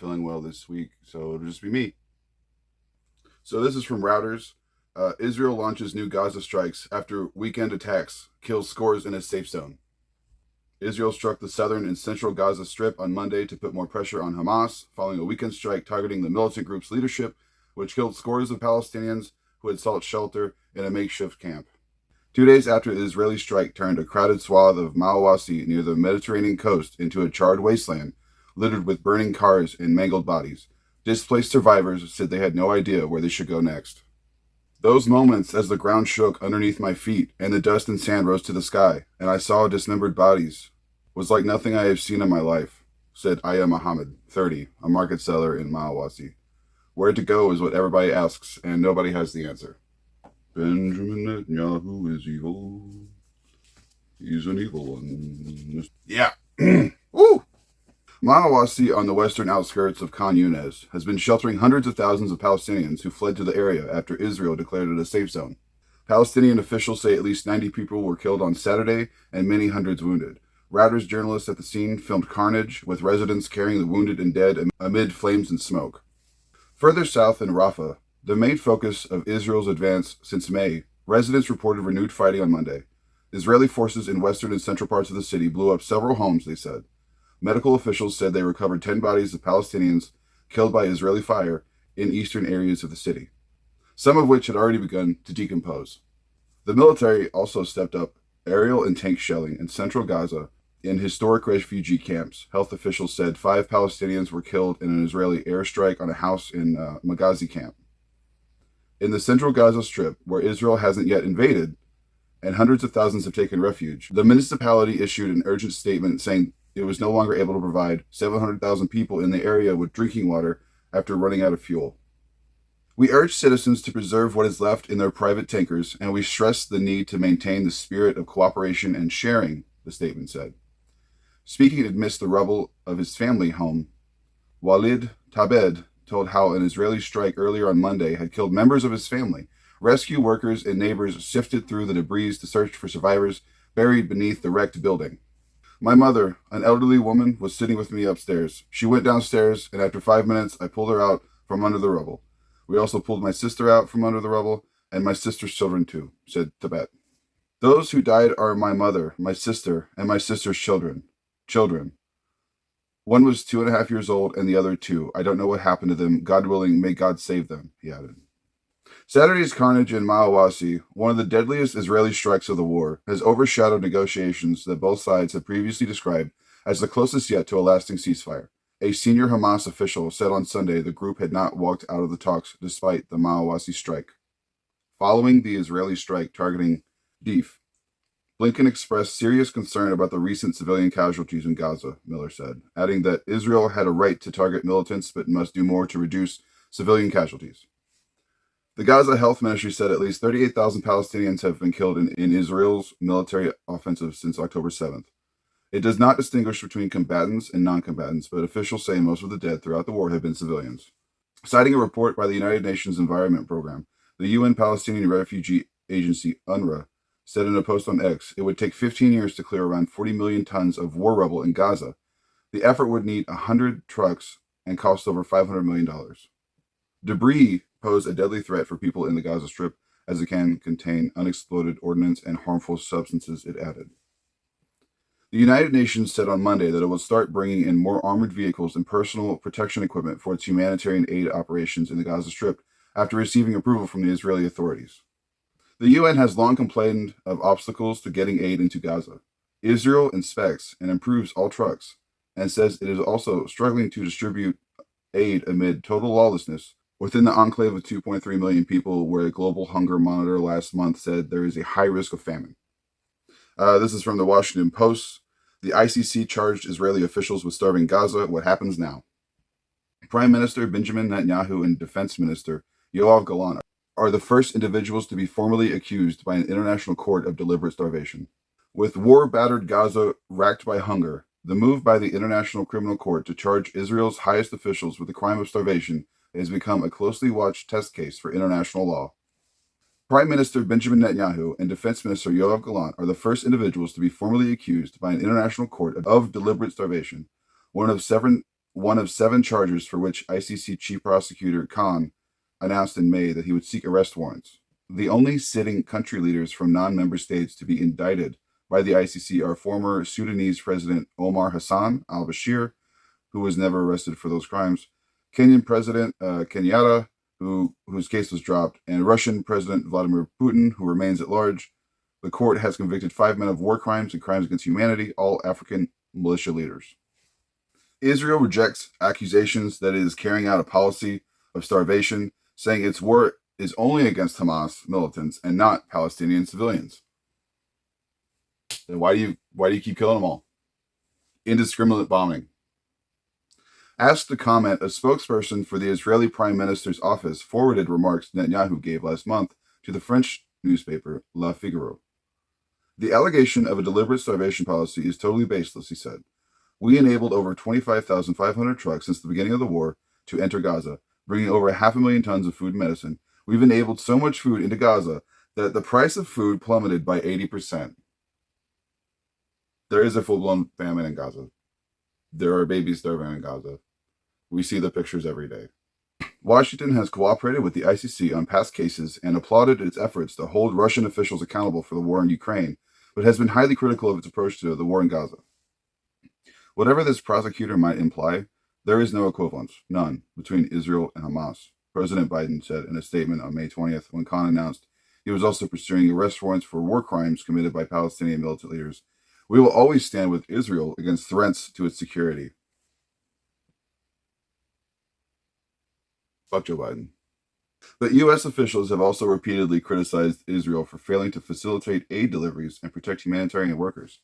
feeling well this week, so it'll just be me. So this is from Routers. Israel launches new Gaza strikes after weekend attacks, kills scores in a safe zone. Israel struck the southern and central Gaza Strip on Monday to put more pressure on Hamas, following a weekend strike targeting the militant group's leadership, which killed scores of Palestinians who had sought shelter in a makeshift camp. 2 days after the Israeli strike turned a crowded swath of Mawasi near the Mediterranean coast into a charred wasteland, littered with burning cars and mangled bodies, displaced survivors said they had no idea where they should go next. Those moments as the ground shook underneath my feet and the dust and sand rose to the sky, and I saw dismembered bodies, was like nothing I have seen in my life, said Aya Muhammad, 30, a market seller in Mawasi. Where to go is what everybody asks, and nobody has the answer. Benjamin Netanyahu is evil. He's an evil one. Yeah. Woo! Mawasi, on the western outskirts of Khan Yunis, has been sheltering hundreds of thousands of Palestinians who fled to the area after Israel declared it a safe zone. Palestinian officials say at least 90 people were killed on Saturday and many hundreds wounded. Reuters journalists at the scene filmed carnage, with residents carrying the wounded and dead amid flames and smoke. Further south in Rafah, the main focus of Israel's advance since May, residents reported renewed fighting on Monday. Israeli forces in western and central parts of the city blew up several homes, they said. Medical officials said they recovered 10 bodies of Palestinians killed by Israeli fire in eastern areas of the city, some of which had already begun to decompose. The military also stepped up aerial and tank shelling in central Gaza in historic refugee camps. Health officials said 5 Palestinians were killed in an Israeli airstrike on a house in Maghazi camp. In the central Gaza Strip, where Israel hasn't yet invaded, and hundreds of thousands have taken refuge, the municipality issued an urgent statement saying it was no longer able to provide 700,000 people in the area with drinking water after running out of fuel. We urge citizens to preserve what is left in their private tankers, and we stress the need to maintain the spirit of cooperation and sharing, the statement said. Speaking amidst the rubble of his family home, Walid Tabed told how an Israeli strike earlier on Monday had killed members of his family. Rescue workers and neighbors sifted through the debris to search for survivors buried beneath the wrecked building. My mother, an elderly woman, was sitting with me upstairs. She went downstairs, and after 5 minutes, I pulled her out from under the rubble. We also pulled my sister out from under the rubble, and my sister's children too, said Tibet. Those who died are my mother, my sister, and my sister's children. One was 2.5 years old, and the other 2. I don't know what happened to them. God willing, may God save them, he added. Saturday's carnage in Mawasi, one of the deadliest Israeli strikes of the war, has overshadowed negotiations that both sides had previously described as the closest yet to a lasting ceasefire. A senior Hamas official said on Sunday the group had not walked out of the talks despite the Mawasi strike. Following the Israeli strike targeting Deif, Blinken expressed serious concern about the recent civilian casualties in Gaza, Miller said, adding that Israel had a right to target militants but must do more to reduce civilian casualties. The Gaza Health Ministry said at least 38,000 Palestinians have been killed in Israel's military offensive since October 7th. It does not distinguish between combatants and non-combatants, but officials say most of the dead throughout the war have been civilians. Citing a report by the United Nations Environment Program, the UN Palestinian Refugee Agency, UNRWA, said in a post on X, it would take 15 years to clear around 40 million tons of war rubble in Gaza. The effort would need 100 trucks and cost over $500 million. Debris pose a deadly threat for people in the Gaza Strip, as it can contain unexploded ordnance and harmful substances, it added. The United Nations said on Monday that it will start bringing in more armored vehicles and personal protection equipment for its humanitarian aid operations in the Gaza Strip after receiving approval from the Israeli authorities. The UN has long complained of obstacles to getting aid into Gaza. Israel inspects and improves all trucks and says it is also struggling to distribute aid amid total lawlessness within the enclave of 2.3 million people, where a global hunger monitor last month said there is a high risk of famine. This is from the Washington Post. The ICC charged Israeli officials with starving Gaza. What happens now? Prime Minister Benjamin Netanyahu and Defense Minister Yoav Gallant are the first individuals to be formally accused by an international court of deliberate starvation. With war-battered Gaza racked by hunger, the move by the International Criminal Court to charge Israel's highest officials with the crime of starvation has become a closely watched test case for international law. Prime Minister Benjamin Netanyahu and Defense Minister Yoav Gallant are the first individuals to be formally accused by an international court of deliberate starvation, one of one of 7 charges for which ICC Chief Prosecutor Khan announced in May that he would seek arrest warrants. The only sitting country leaders from non-member states to be indicted by the ICC are former Sudanese President Omar Hassan al-Bashir, who was never arrested for those crimes, Kenyan President Kenyatta, whose case was dropped, and Russian President Vladimir Putin, who remains at large. The court has convicted 5 men of war crimes and crimes against humanity, all African militia leaders. Israel rejects accusations that it is carrying out a policy of starvation, saying its war is only against Hamas militants and not Palestinian civilians. Then why do you keep killing them all? Indiscriminate bombing. Asked to comment, a spokesperson for the Israeli Prime Minister's office forwarded remarks Netanyahu gave last month to the French newspaper Le Figaro. The allegation of a deliberate starvation policy is totally baseless, he said. We enabled over 25,500 trucks since the beginning of the war to enter Gaza, bringing over 500,000 tons of food and medicine. We've enabled so much food into Gaza that the price of food plummeted by 80%. There is a full-blown famine in Gaza. There are babies starving in Gaza. We see the pictures every day. Washington has cooperated with the ICC on past cases and applauded its efforts to hold Russian officials accountable for the war in Ukraine, but has been highly critical of its approach to the war in Gaza. Whatever this prosecutor might imply, there is no equivalence, none, between Israel and Hamas, President Biden said in a statement on May 20th when Khan announced he was also pursuing arrest warrants for war crimes committed by Palestinian militant leaders. We will always stand with Israel against threats to its security. Fuck Joe Biden. But U.S. officials have also repeatedly criticized Israel for failing to facilitate aid deliveries and protect humanitarian workers.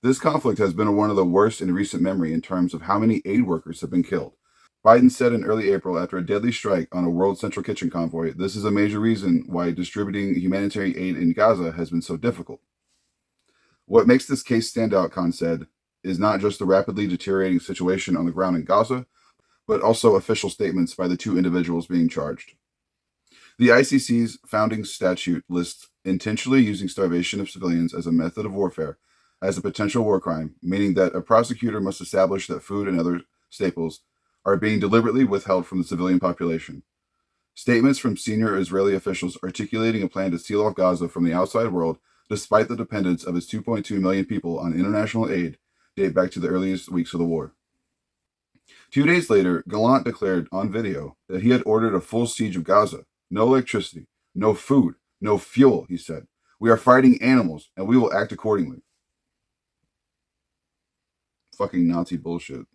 This conflict has been one of the worst in recent memory in terms of how many aid workers have been killed. Biden said in early April after a deadly strike on a World Central Kitchen convoy, this is a major reason why distributing humanitarian aid in Gaza has been so difficult. What makes this case stand out, Khan said, is not just the rapidly deteriorating situation on the ground in Gaza, but also official statements by the 2 individuals being charged. The ICC's founding statute lists intentionally using starvation of civilians as a method of warfare as a potential war crime, meaning that a prosecutor must establish that food and other staples are being deliberately withheld from the civilian population. Statements from senior Israeli officials articulating a plan to seal off Gaza from the outside world, despite the dependence of its 2.2 million people on international aid, date back to the earliest weeks of the war. 2 days later, Gallant declared on video that he had ordered a full siege of Gaza. No electricity, no food, no fuel, he said. We are fighting animals, and we will act accordingly. Fucking Nazi bullshit.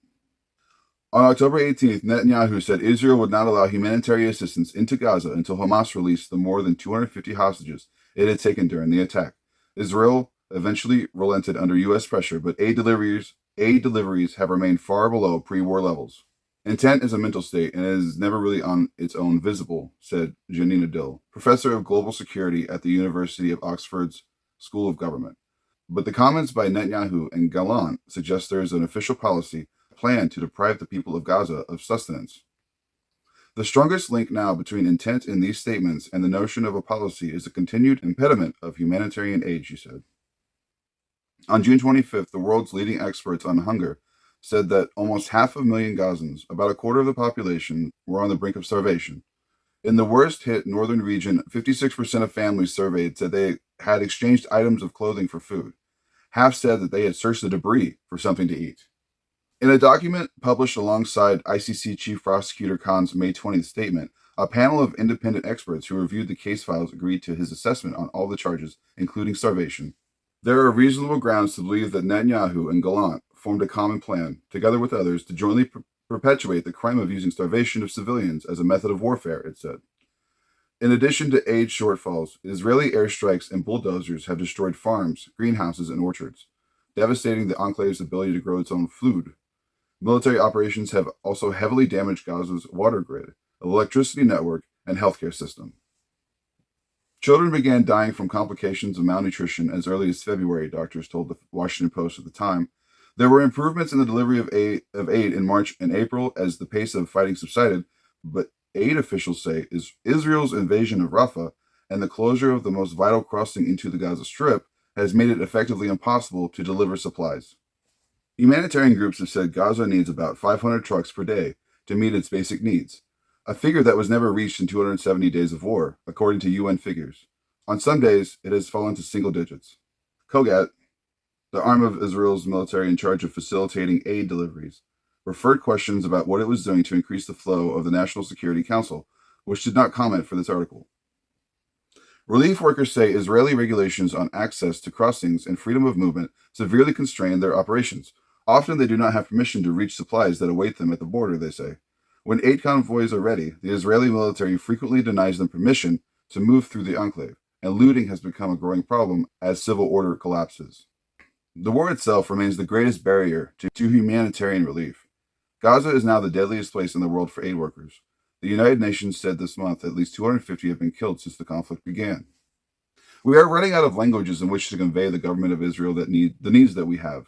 On October 18th, Netanyahu said Israel would not allow humanitarian assistance into Gaza until Hamas released the more than 250 hostages it had taken during the attack. Israel eventually relented under U.S. pressure, but aid deliveries have remained far below pre-war levels. Intent is a mental state and is never really on its own visible, said Janina Dill, professor of global security at the University of Oxford's School of Government. But the comments by Netanyahu and Gallant suggest there is an official policy plan to deprive the people of Gaza of sustenance. The strongest link now between intent in these statements and the notion of a policy is the continued impediment of humanitarian aid, she said. On June 25th, the world's leading experts on hunger said that almost 500,000 Gazans, about a quarter of the population, were on the brink of starvation. In the worst-hit northern region, 56% of families surveyed said they had exchanged items of clothing for food. Half said that they had searched the debris for something to eat. In a document published alongside ICC Chief Prosecutor Khan's May 20th statement, a panel of independent experts who reviewed the case files agreed to his assessment on all the charges, including starvation. There are reasonable grounds to believe that Netanyahu and Gallant formed a common plan, together with others, to jointly perpetuate the crime of using starvation of civilians as a method of warfare, it said. In addition to aid shortfalls, Israeli airstrikes and bulldozers have destroyed farms, greenhouses, and orchards, devastating the enclave's ability to grow its own food. Military operations have also heavily damaged Gaza's water grid, electricity network, and healthcare system. Children began dying from complications of malnutrition as early as February, doctors told the Washington Post at the time. There were improvements in the delivery of aid in March and April as the pace of fighting subsided, but aid officials say Israel's invasion of Rafah and the closure of the most vital crossing into the Gaza Strip has made it effectively impossible to deliver supplies. Humanitarian groups have said Gaza needs about 500 trucks per day to meet its basic needs, a figure that was never reached in 270 days of war, according to UN figures. On some days, it has fallen to single digits. Kogat, the arm of Israel's military in charge of facilitating aid deliveries, referred questions about what it was doing to increase the flow of the National Security Council, which did not comment for this article. Relief workers say Israeli regulations on access to crossings and freedom of movement severely constrain their operations. Often they do not have permission to reach supplies that await them at the border, they say. When aid convoys are ready, the Israeli military frequently denies them permission to move through the enclave, and looting has become a growing problem as civil order collapses. The war itself remains the greatest barrier to humanitarian relief. Gaza is now the deadliest place in the world for aid workers. The United Nations said this month at least 250 have been killed since the conflict began. We are running out of languages in which to convey the government of Israel the needs that we have.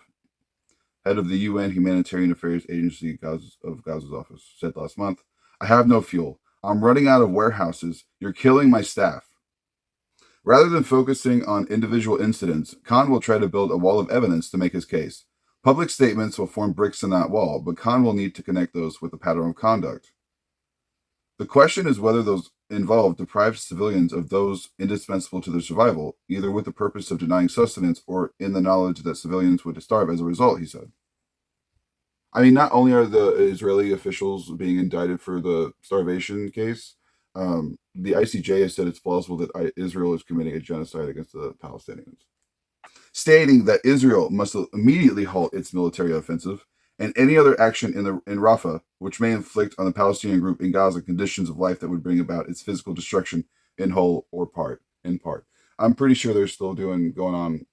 Head of the UN Humanitarian Affairs Agency of Gaza's office said last month, "I have no fuel. I'm running out of warehouses. You're killing my staff." Rather than focusing on individual incidents, Khan will try to build a wall of evidence to make his case. Public statements will form bricks in that wall, but Khan will need to connect those with a pattern of conduct. The question is whether those involved deprive civilians of those indispensable to their survival, either with the purpose of denying sustenance or in the knowledge that civilians would starve as a result, he said. I mean, not only are the Israeli officials being indicted for the starvation case, the ICJ has said it's plausible that Israel is committing a genocide against the Palestinians, stating that Israel must immediately halt its military offensive and any other action in Rafah, which may inflict on the Palestinian group in Gaza conditions of life that would bring about its physical destruction in whole or in part. I'm pretty sure they're still going on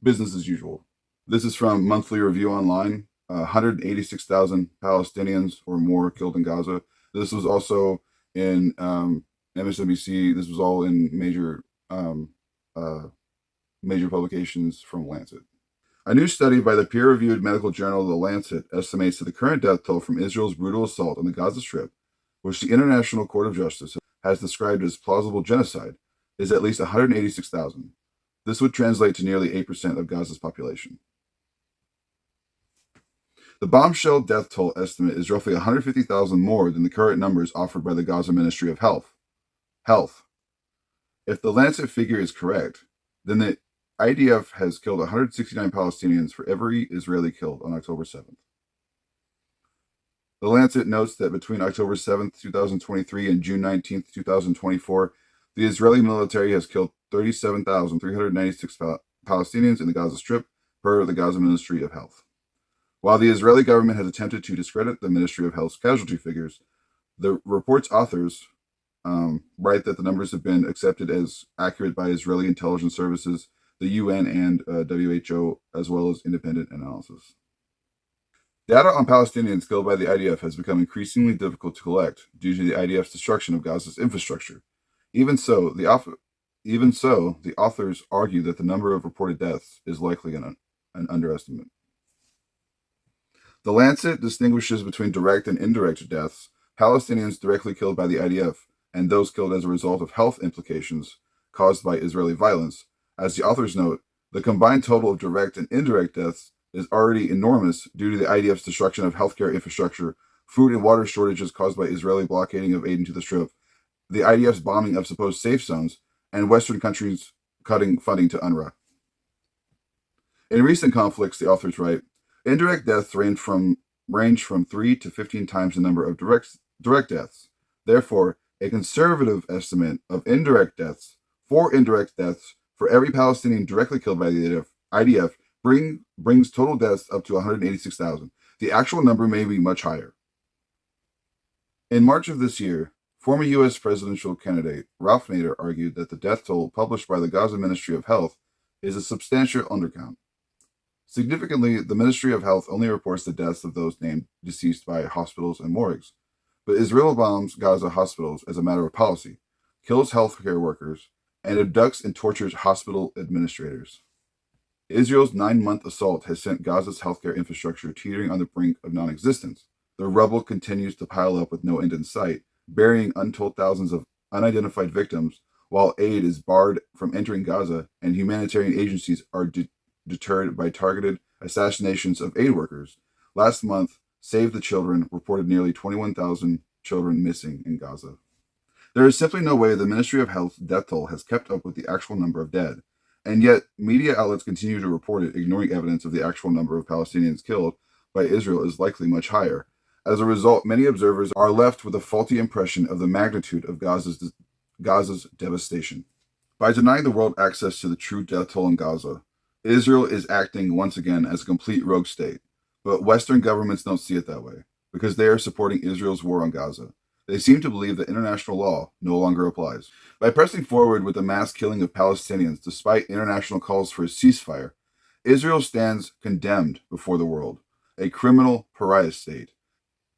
business as usual. This is from Monthly Review Online. 186,000 Palestinians or more killed in Gaza. This was also in MSNBC. This was all in major publications from Lancet. A new study by the peer-reviewed medical journal The Lancet estimates that the current death toll from Israel's brutal assault on the Gaza Strip, which the International Court of Justice has described as plausible genocide, is at least 186,000. This would translate to nearly 8% of Gaza's population. The bombshell death toll estimate is roughly 150,000 more than the current numbers offered by the Gaza Ministry of Health. If the Lancet figure is correct, then the IDF has killed 169 Palestinians for every Israeli killed on October 7th. The Lancet notes that between October 7th, 2023 and June 19th, 2024, the Israeli military has killed 37,396 Palestinians in the Gaza Strip, per the Gaza Ministry of Health. While the Israeli government has attempted to discredit the Ministry of Health's casualty figures, the report's authors write that the numbers have been accepted as accurate by Israeli intelligence services, the UN, and WHO, as well as independent analysis. Data on Palestinians killed by the IDF has become increasingly difficult to collect due to the IDF's destruction of Gaza's infrastructure. Even so, the authors argue that the number of reported deaths is likely an underestimate. The Lancet distinguishes between direct and indirect deaths, Palestinians directly killed by the IDF, and those killed as a result of health implications caused by Israeli violence. As the authors note, the combined total of direct and indirect deaths is already enormous due to the IDF's destruction of healthcare infrastructure, food and water shortages caused by Israeli blockading of aid into the Strip, the IDF's bombing of supposed safe zones, and Western countries cutting funding to UNRWA. In recent conflicts, the authors write, indirect deaths range from 3 to 15 times the number of direct deaths. Therefore, a conservative estimate of indirect deaths for every Palestinian directly killed by the IDF brings total deaths up to 186,000. The actual number may be much higher. In March of this year, former U.S. presidential candidate Ralph Nader argued that the death toll published by the Gaza Ministry of Health is a substantial undercount. Significantly, the Ministry of Health only reports the deaths of those named deceased by hospitals and morgues. But Israel bombs Gaza hospitals as a matter of policy, kills healthcare workers, and abducts and tortures hospital administrators. Israel's 9-month assault has sent Gaza's healthcare infrastructure teetering on the brink of non-existence. The rubble continues to pile up with no end in sight, burying untold thousands of unidentified victims, while aid is barred from entering Gaza and humanitarian agencies are deterred by targeted assassinations of aid workers. Last month, Save the Children reported nearly 21,000 children missing in Gaza. There is simply no way the Ministry of Health's death toll has kept up with the actual number of dead, and yet media outlets continue to report it, ignoring evidence of the actual number of Palestinians killed by Israel is likely much higher. As a result, many observers are left with a faulty impression of the magnitude of Gaza's devastation. By denying the world access to the true death toll in Gaza, Israel is acting once again as a complete rogue state. But Western governments don't see it that way, because they are supporting Israel's war on Gaza. They seem to believe that international law no longer applies. By pressing forward with the mass killing of Palestinians despite international calls for a ceasefire, Israel stands condemned before the world, a criminal pariah state.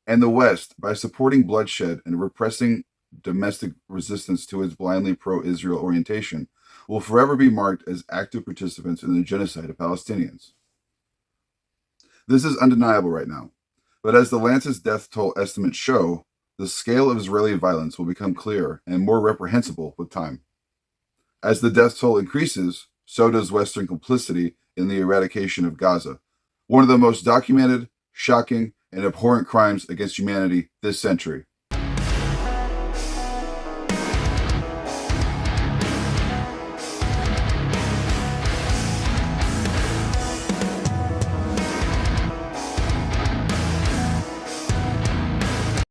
And the West, by supporting bloodshed and repressing domestic resistance to its blindly pro-Israel orientation, will forever be marked as active participants in the genocide of Palestinians. This is undeniable right now, but as the Lancet's death toll estimates show, the scale of Israeli violence will become clearer and more reprehensible with time. As the death toll increases, so does Western complicity in the eradication of Gaza, one of the most documented, shocking, and abhorrent crimes against humanity this century.